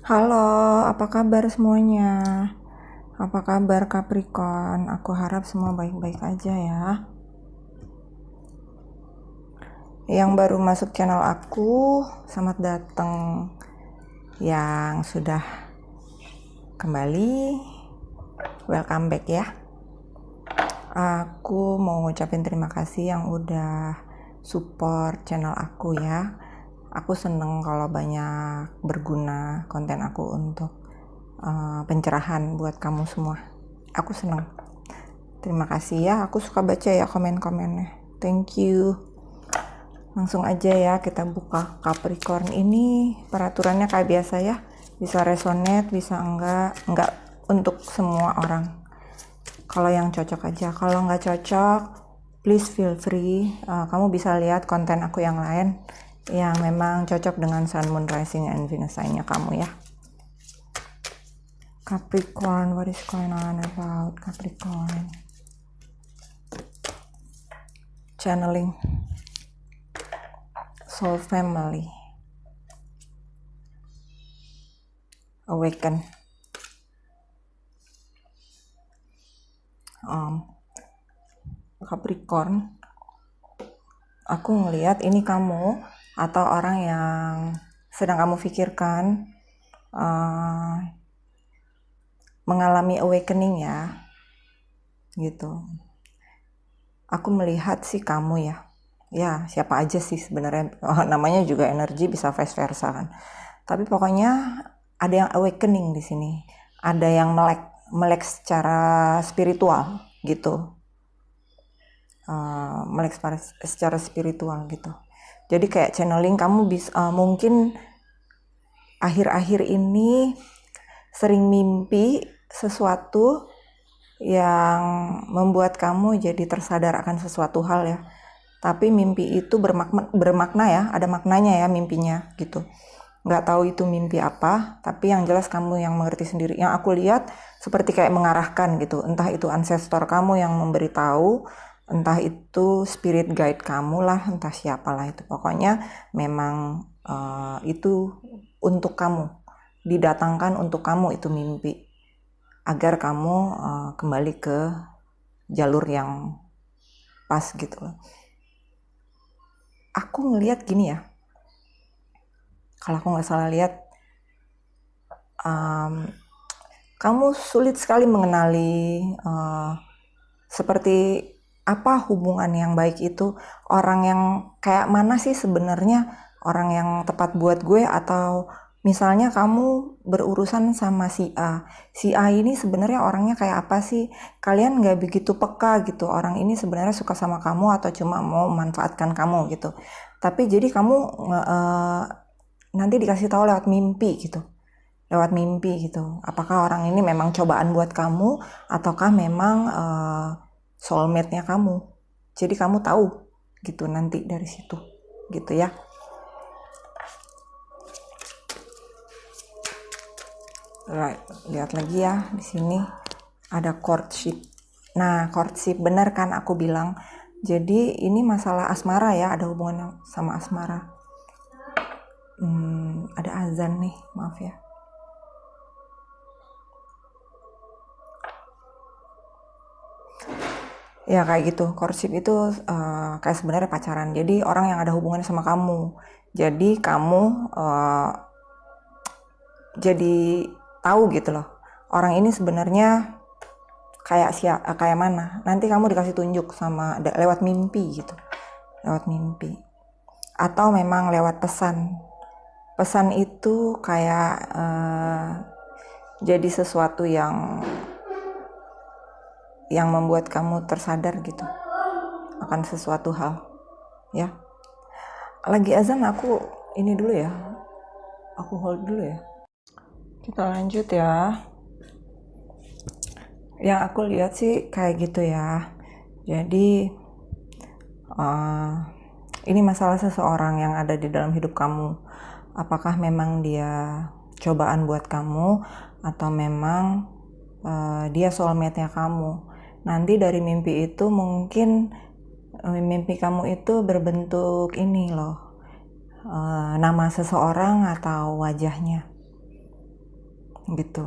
Halo, apa kabar semuanya? Apa kabar Capricorn? Aku harap semua baik-baik aja ya. Yang baru masuk channel aku, selamat datang. Yang sudah kembali, welcome back ya. Aku mau ngucapin terima kasih yang udah support channel aku ya. Aku seneng kalau banyak berguna konten aku untuk pencerahan buat kamu semua. Aku seneng. Terima kasih ya, aku suka baca ya komen-komennya. Thank you. Langsung aja ya kita buka Capricorn ini. Peraturannya kayak biasa ya. Bisa resonate, bisa enggak untuk semua orang. Kalau yang cocok aja, kalau nggak cocok, please feel free. Kamu bisa lihat konten aku yang lain yang memang cocok dengan Sun, Moon, Rising, and Venus sign-nya kamu ya. Capricorn, what is going on about Capricorn? Channeling Soul Family, Awaken. Capricorn, aku ngelihat ini kamu atau orang yang sedang kamu pikirkan mengalami awakening ya, gitu. Aku melihat sih kamu ya siapa aja sih sebenarnya, namanya juga energi, bisa vice versa kan. Tapi pokoknya ada yang awakening di sini, ada yang melek secara spiritual gitu. Melek secara spiritual gitu. Jadi kayak channeling kamu bisa mungkin akhir-akhir ini sering mimpi sesuatu yang membuat kamu jadi tersadar akan sesuatu hal ya. Tapi mimpi itu bermakna ya, ada maknanya ya mimpinya gitu. Nggak tahu itu mimpi apa, tapi yang jelas kamu yang mengerti sendiri. Yang aku lihat seperti kayak mengarahkan gitu. Entah itu ancestor kamu yang memberitahu, entah itu spirit guide kamu lah, entah siapalah itu. Pokoknya memang itu untuk kamu, didatangkan untuk kamu itu mimpi, agar kamu kembali ke jalur yang pas gitu. Aku ngelihat gini ya, kalau aku nggak salah lihat, kamu sulit sekali mengenali seperti apa hubungan yang baik itu, orang yang kayak mana sih sebenarnya orang yang tepat buat gue, atau misalnya kamu berurusan sama si A ini sebenarnya orangnya kayak apa sih, kalian nggak begitu peka gitu, orang ini sebenarnya suka sama kamu atau cuma mau memanfaatkan kamu gitu. Tapi jadi kamu nanti dikasih tahu lewat mimpi gitu, apakah orang ini memang cobaan buat kamu ataukah memang soulmate-nya kamu. Jadi kamu tahu gitu nanti dari situ gitu ya. Right, lihat lagi ya, di sini ada courtship. Nah, courtship benar kan aku bilang. Jadi ini masalah asmara ya, ada hubungan sama asmara. Ada azan nih, maaf ya. Ya kayak gitu, courtship itu kayak sebenarnya pacaran. Jadi orang yang ada hubungannya sama kamu. Jadi kamu jadi tahu gitu loh, orang ini sebenarnya kayak mana. Nanti kamu dikasih tunjuk sama lewat mimpi gitu, lewat mimpi atau memang lewat pesan. Pesan itu kayak jadi sesuatu yang membuat kamu tersadar gitu akan sesuatu hal ya. Lagi azan, aku ini dulu ya, aku hold dulu ya. Kita lanjut ya. Yang aku lihat sih kayak gitu ya. Jadi ini masalah seseorang yang ada di dalam hidup kamu. Apakah memang dia cobaan buat kamu atau memang dia soulmate-nya kamu. Nanti dari mimpi itu mungkin mimpi kamu itu berbentuk ini loh, nama seseorang atau wajahnya. gitu.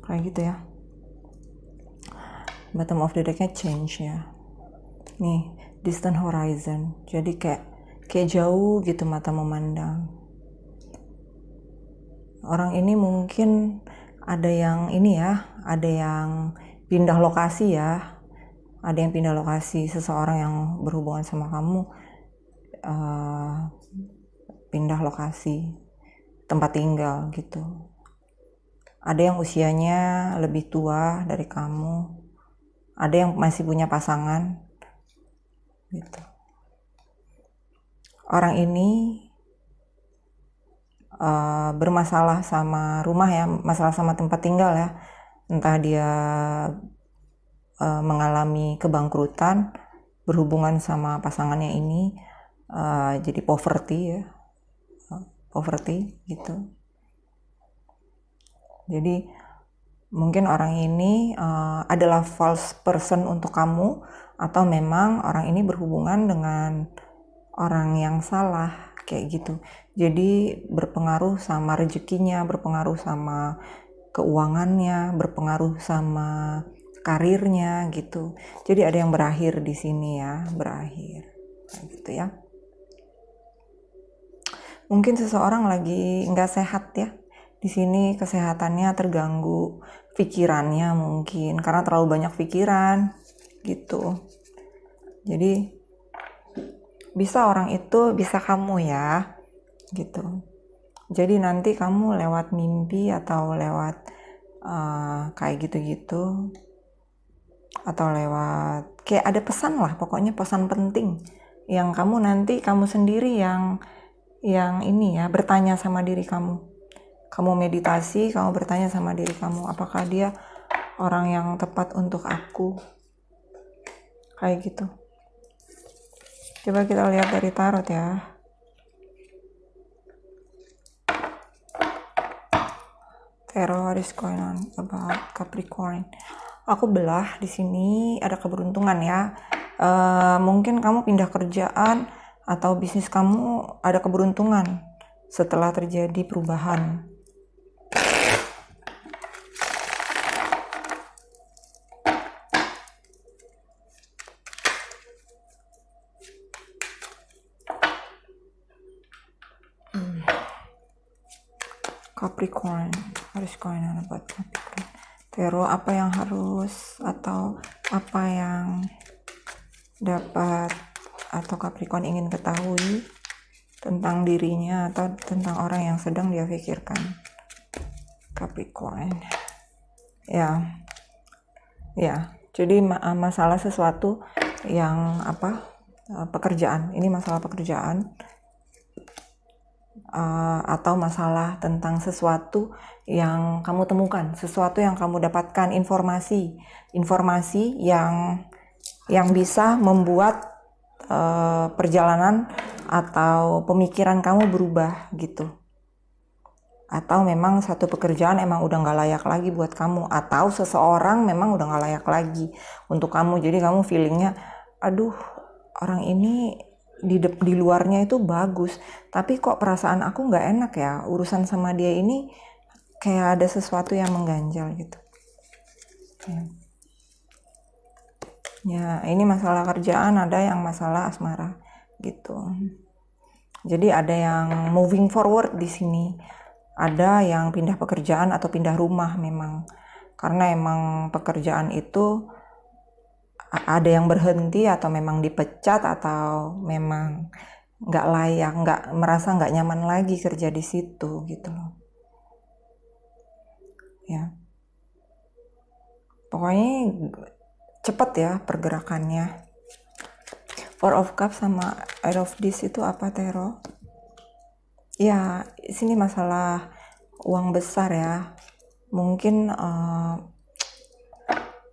Kayak gitu ya. Bottom of the deck-nya change ya. Nih, distant horizon. Jadi kayak jauh gitu mata memandang. Orang ini mungkin ada yang ini ya, ada yang pindah lokasi ya. Ada yang pindah lokasi, seseorang yang berhubungan sama kamu pindah lokasi tempat tinggal gitu. Ada yang usianya lebih tua dari kamu, ada yang masih punya pasangan gitu. Orang ini bermasalah sama rumah ya, masalah sama tempat tinggal ya. Entah dia mengalami kebangkrutan berhubungan sama pasangannya ini, jadi poverty ya, poverty gitu. Jadi mungkin orang ini adalah false person untuk kamu, atau memang orang ini berhubungan dengan orang yang salah kayak gitu. Jadi berpengaruh sama rezekinya, berpengaruh sama keuangannya, berpengaruh sama karirnya gitu. Jadi ada yang berakhir di sini ya, berakhir kayak gitu ya. Mungkin seseorang lagi nggak sehat ya. Di sini kesehatannya terganggu, pikirannya mungkin karena terlalu banyak pikiran gitu. Jadi bisa orang itu bisa kamu ya gitu. Jadi nanti kamu lewat mimpi atau lewat kayak gitu-gitu, atau lewat kayak ada pesan lah, pokoknya pesan penting yang kamu nanti kamu sendiri yang ini ya, bertanya sama diri kamu. Kamu meditasi, kamu bertanya sama diri kamu, apakah dia orang yang tepat untuk aku, kayak gitu. Coba kita lihat dari tarot ya. Tarot, what is going on about Capricorn? Aku belah di sini ada keberuntungan ya. Mungkin kamu pindah kerjaan atau bisnis kamu ada keberuntungan setelah terjadi perubahan. Capricorn, harus going on about Capricorn. Tarot, apa yang harus atau apa yang dapat atau Capricorn ingin ketahui tentang dirinya atau tentang orang yang sedang dia pikirkan. Capricorn. Ya. Jadi masalah sesuatu yang pekerjaan. Ini masalah pekerjaan. Atau masalah tentang sesuatu yang kamu temukan, sesuatu yang kamu dapatkan, informasi yang bisa membuat perjalanan atau pemikiran kamu berubah gitu. Atau memang satu pekerjaan emang udah gak layak lagi buat kamu, atau seseorang memang udah gak layak lagi untuk kamu. Jadi kamu feelingnya, aduh orang ini di luarnya itu bagus, tapi kok perasaan aku gak enak ya, urusan sama dia ini kayak ada sesuatu yang mengganjal gitu ya. Ini masalah kerjaan, ada yang masalah asmara gitu. Jadi ada yang moving forward di sini, ada yang pindah pekerjaan atau pindah rumah memang, karena emang pekerjaan itu ada yang berhenti atau memang dipecat atau memang nggak layak, merasa nggak nyaman lagi kerja di situ gitu loh ya. Pokoknya cepet ya pergerakannya. Four of Cups sama Eight of Discs itu apa, Tero? Ya, sini masalah uang besar ya. Mungkin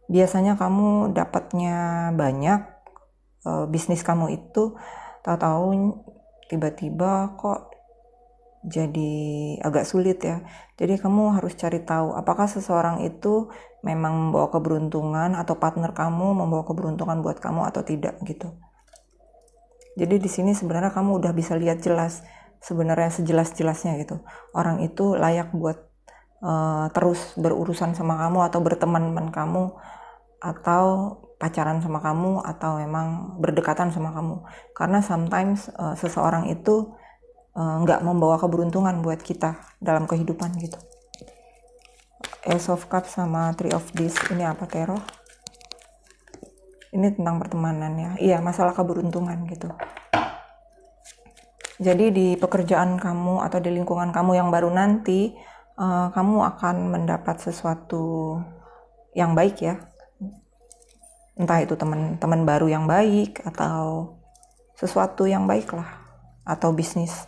biasanya kamu dapatnya banyak, bisnis kamu itu tahu-tahu tiba-tiba kok jadi agak sulit ya. Jadi kamu harus cari tahu apakah seseorang itu memang membawa keberuntungan atau partner kamu membawa keberuntungan buat kamu atau tidak gitu. Jadi di sini sebenarnya kamu udah bisa lihat jelas, sebenarnya sejelas-jelasnya gitu. Orang itu layak buat terus berurusan sama kamu atau berteman-teman kamu atau pacaran sama kamu atau memang berdekatan sama kamu. Karena sometimes seseorang itu nggak membawa keberuntungan buat kita dalam kehidupan gitu. Ace of Cups sama Three of Discs ini apa, Tarot? Ini tentang pertemanan ya. Iya, masalah keberuntungan gitu. Jadi di pekerjaan kamu atau di lingkungan kamu yang baru nanti, kamu akan mendapat sesuatu yang baik ya. Entah itu teman baru yang baik atau sesuatu yang baik lah. Atau bisnis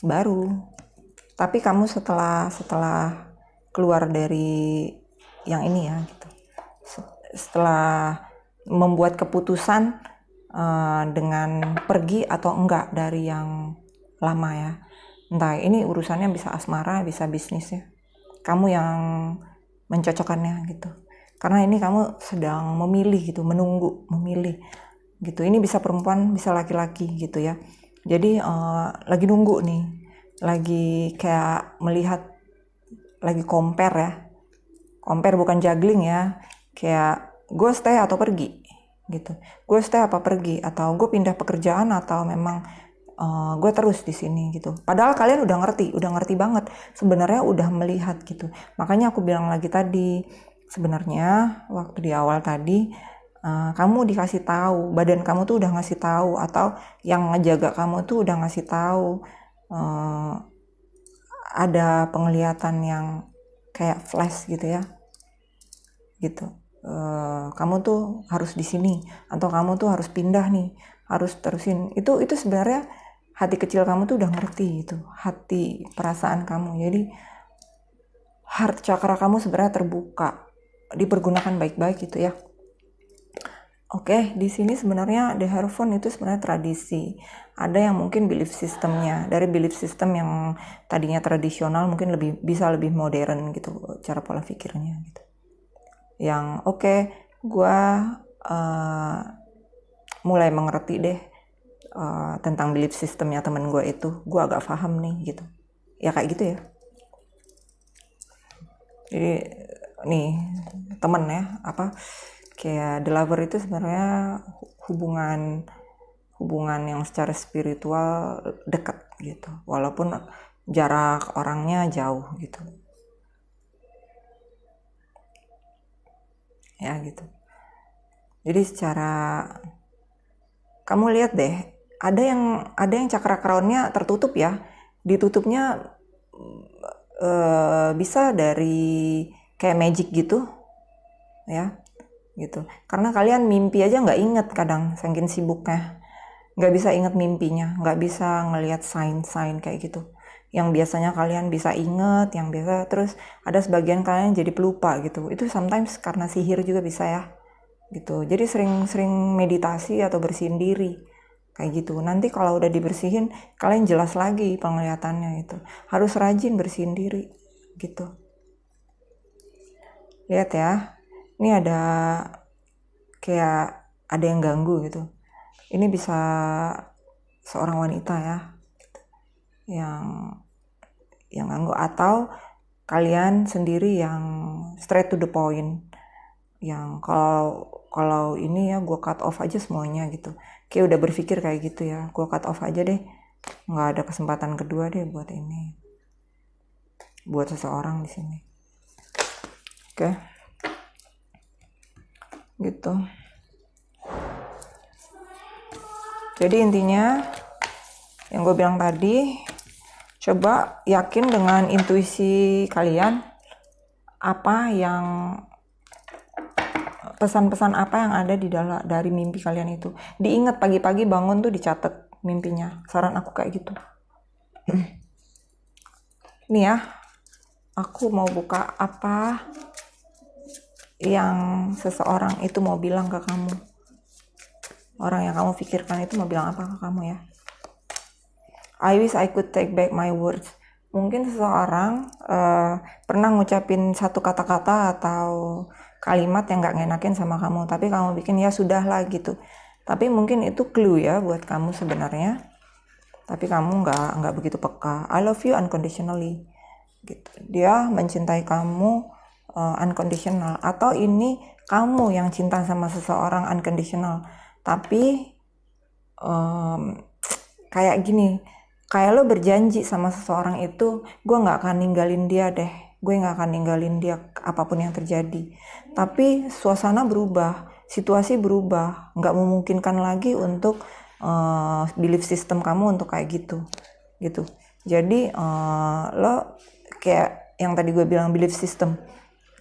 baru. Tapi kamu setelah keluar dari yang ini ya gitu. Setelah membuat keputusan dengan pergi atau enggak dari yang lama ya. Entah ini urusannya bisa asmara, bisa bisnis ya. Kamu yang mencocokkannya gitu. Karena ini kamu sedang memilih gitu, memilih gitu. Ini bisa perempuan, bisa laki-laki gitu ya. Jadi lagi nunggu nih. Lagi kayak melihat, lagi compare ya. Compare bukan juggling ya. Kayak gue stay atau pergi gitu. Gue stay apa pergi, atau gue pindah pekerjaan, atau memang gue terus di sini gitu. Padahal kalian udah ngerti banget. Sebenarnya udah melihat gitu. Makanya aku bilang lagi tadi, sebenarnya waktu di awal tadi kamu dikasih tahu, badan kamu tuh udah ngasih tahu, atau yang ngejaga kamu tuh udah ngasih tahu. Ada penglihatan yang kayak flash gitu ya. Gitu. Kamu tuh harus di sini, atau kamu tuh harus pindah nih, harus terusin. Itu sebenarnya hati kecil kamu tuh udah ngerti itu, hati perasaan kamu. Jadi heart chakra kamu sebenarnya terbuka, dipergunakan baik-baik gitu ya. Oke, di sini sebenarnya The Hierophant itu sebenarnya tradisi. Ada yang mungkin belief systemnya, dari belief system yang tadinya tradisional mungkin bisa lebih modern gitu cara pola pikirnya gitu. Yang gue mulai mengerti deh tentang belief systemnya temen gue itu, gue agak paham nih gitu. Ya kayak gitu ya. Jadi nih temen ya, kayak The Lover itu sebenarnya hubungan yang secara spiritual dekat gitu, walaupun jarak orangnya jauh gitu ya gitu. Jadi secara kamu lihat deh, ada yang cakra crown-nya tertutup ya, ditutupnya bisa dari kayak magic gitu ya gitu. Karena kalian mimpi aja nggak inget kadang, saking sibuknya nggak bisa inget mimpinya, nggak bisa ngelihat sign-sign kayak gitu. Yang biasanya kalian bisa inget, yang biasa terus ada sebagian kalian jadi pelupa gitu. Itu sometimes karena sihir juga bisa ya gitu. Jadi sering meditasi atau bersihin diri kayak gitu. Nanti kalau udah dibersihin kalian jelas lagi penglihatannya itu. Harus rajin bersihin diri gitu. Lihat ya, ini ada kayak ada yang ganggu gitu. Ini bisa seorang wanita ya yang ganggu, atau kalian sendiri yang straight to the point, yang kalau ini ya gue cut off aja semuanya gitu. Kayak udah berpikir kayak gitu ya, gue cut off aja deh, nggak ada kesempatan kedua deh buat ini, buat seseorang di sini. Oke. Gitu. Jadi intinya yang gue bilang tadi, coba yakin dengan intuisi kalian, apa yang pesan-pesan apa yang ada di dalam dari mimpi kalian itu. Diingat pagi-pagi bangun tuh dicatat mimpinya. Saran aku kayak gitu. Nih ya, aku mau buka apa yang seseorang itu mau bilang ke kamu. Orang yang kamu pikirkan itu mau bilang apa ke kamu ya. I wish I could take back my words. Mungkin seseorang pernah ngucapin satu kata-kata atau kalimat yang gak ngenakin sama kamu, tapi kamu bikin ya sudahlah gitu. Tapi mungkin itu clue ya buat kamu sebenarnya. Tapi kamu nggak begitu peka. I love you unconditionally gitu. Dia mencintai kamu unconditional, atau ini kamu yang cinta sama seseorang unconditional, tapi kayak gini, kayak lo berjanji sama seseorang itu, gue nggak akan ninggalin dia deh, gue nggak akan ninggalin dia apapun yang terjadi. Tapi suasana berubah, situasi berubah, nggak memungkinkan lagi untuk belief system kamu untuk kayak gitu. Jadi lo kayak yang tadi gue bilang belief system,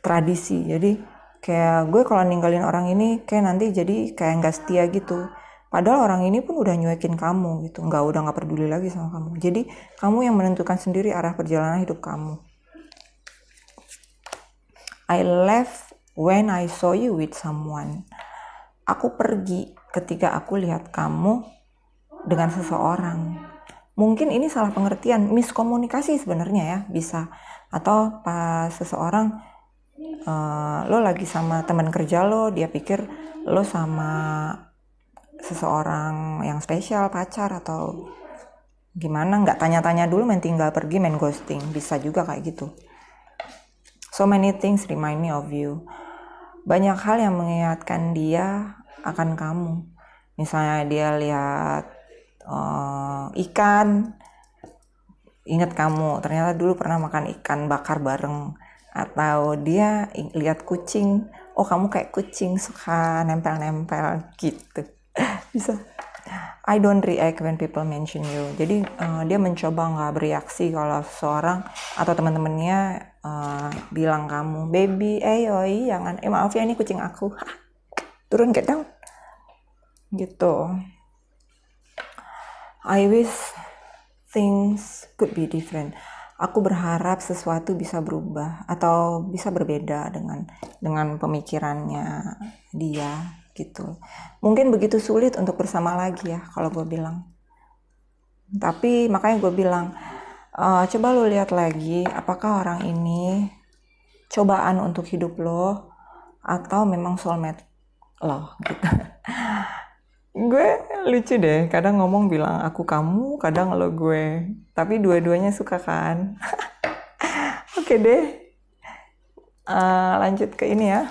tradisi. Jadi kayak gue kalau ninggalin orang ini kayak nanti jadi kayak nggak setia gitu. Padahal orang ini pun udah nyuekin kamu gitu, udah nggak peduli lagi sama kamu. Jadi kamu yang menentukan sendiri arah perjalanan hidup kamu. I left when I saw you with someone. Aku pergi ketika aku lihat kamu dengan seseorang. Mungkin ini salah pengertian, miskomunikasi sebenarnya ya, bisa. Atau pas seseorang lo lagi sama teman kerja lo, dia pikir lo sama seseorang yang spesial, pacar atau gimana, nggak tanya-tanya dulu, main tinggal pergi, main ghosting, bisa juga kayak gitu. So many things remind me of you. Banyak hal yang mengingatkan dia akan kamu. Misalnya dia lihat ikan, ingat kamu, ternyata dulu pernah makan ikan bakar bareng. Atau dia lihat kucing, oh kamu kayak kucing, suka nempel-nempel gitu. Bisa. I don't react when people mention you. Jadi dia mencoba nggak bereaksi kalau seseorang atau teman-temannya bilang kamu, baby, yoi, jangan, maaf ya ini kucing aku, turun, get down, gitu. I wish things could be different. Aku berharap sesuatu bisa berubah atau bisa berbeda dengan pemikirannya dia gitu. Mungkin begitu sulit untuk bersama lagi ya kalau gue bilang. Tapi makanya gue bilang, coba lo lihat lagi apakah orang ini cobaan untuk hidup lo atau memang soulmate lo gitu. Gue lucu deh, kadang ngomong bilang aku kamu, kadang lo gue, tapi dua-duanya suka kan. Oke deh, lanjut ke ini ya,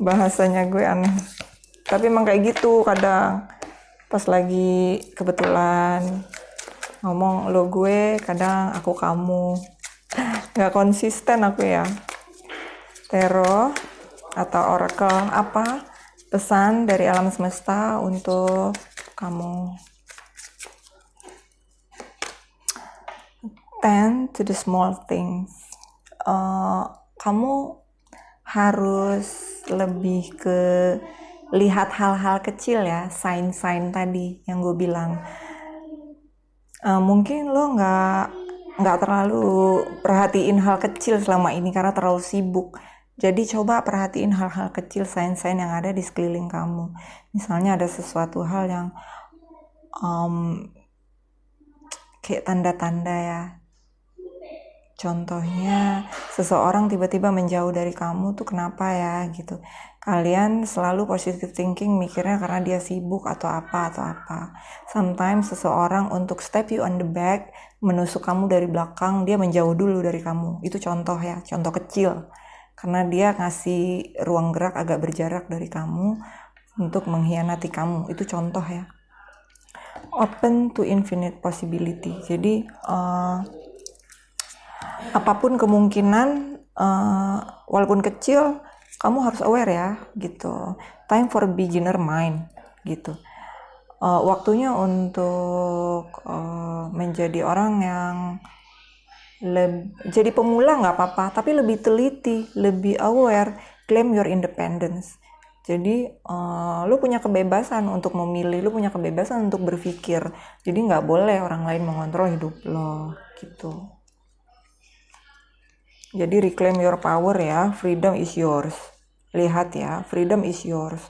bahasanya gue aneh, tapi emang kayak gitu kadang pas lagi kebetulan ngomong lo gue, kadang aku kamu, nggak konsisten aku ya. Tarot atau oracle, apa pesan dari alam semesta untuk kamu? Tend to the small things. Kamu harus lebih ke lihat hal-hal kecil ya, sign-sign tadi yang gue bilang. Mungkin lo nggak terlalu perhatiin hal kecil selama ini karena terlalu sibuk. Jadi coba perhatiin hal-hal kecil, sign-sign yang ada di sekeliling kamu. Misalnya ada sesuatu hal yang kayak tanda-tanda ya. Contohnya seseorang tiba-tiba menjauh dari kamu tuh kenapa ya gitu. Kalian selalu positive thinking mikirnya karena dia sibuk atau apa. Sometimes seseorang untuk step you on the back, menusuk kamu dari belakang, dia menjauh dulu dari kamu. Itu contoh ya, contoh kecil. Karena dia ngasih ruang gerak agak berjarak dari kamu untuk mengkhianati kamu. Itu contoh ya. Open to infinite possibility. Jadi apapun kemungkinan, walaupun kecil, kamu harus aware ya gitu. Time for beginner mind gitu. Waktunya untuk menjadi orang yang jadi pemula nggak apa-apa, tapi lebih teliti, lebih aware, claim your independence. Jadi lu punya kebebasan untuk memilih, lu punya kebebasan untuk berpikir. Jadi nggak boleh orang lain mengontrol hidup lo gitu. Jadi reclaim your power ya, freedom is yours. Lihat ya, freedom is yours.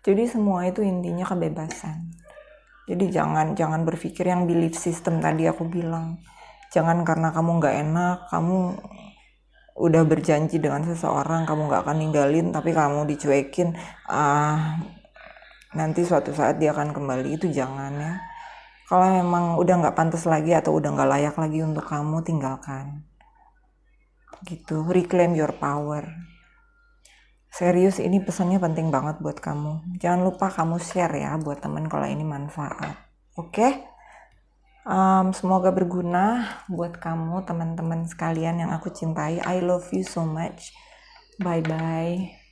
Jadi semua itu intinya kebebasan. Jadi jangan berpikir yang belief system tadi aku bilang. Jangan karena kamu nggak enak, kamu udah berjanji dengan seseorang, kamu nggak akan ninggalin, tapi kamu dicuekin, nanti suatu saat dia akan kembali. Itu jangan ya. Kalau memang udah nggak pantas lagi atau udah nggak layak lagi untuk kamu, tinggalkan. gitu. Reclaim your power. Serius, ini pesannya penting banget buat kamu. Jangan lupa kamu share ya buat temen kalau ini manfaat. Oke? Semoga berguna buat kamu teman-teman sekalian yang aku cintai. I love you so much. Bye-bye.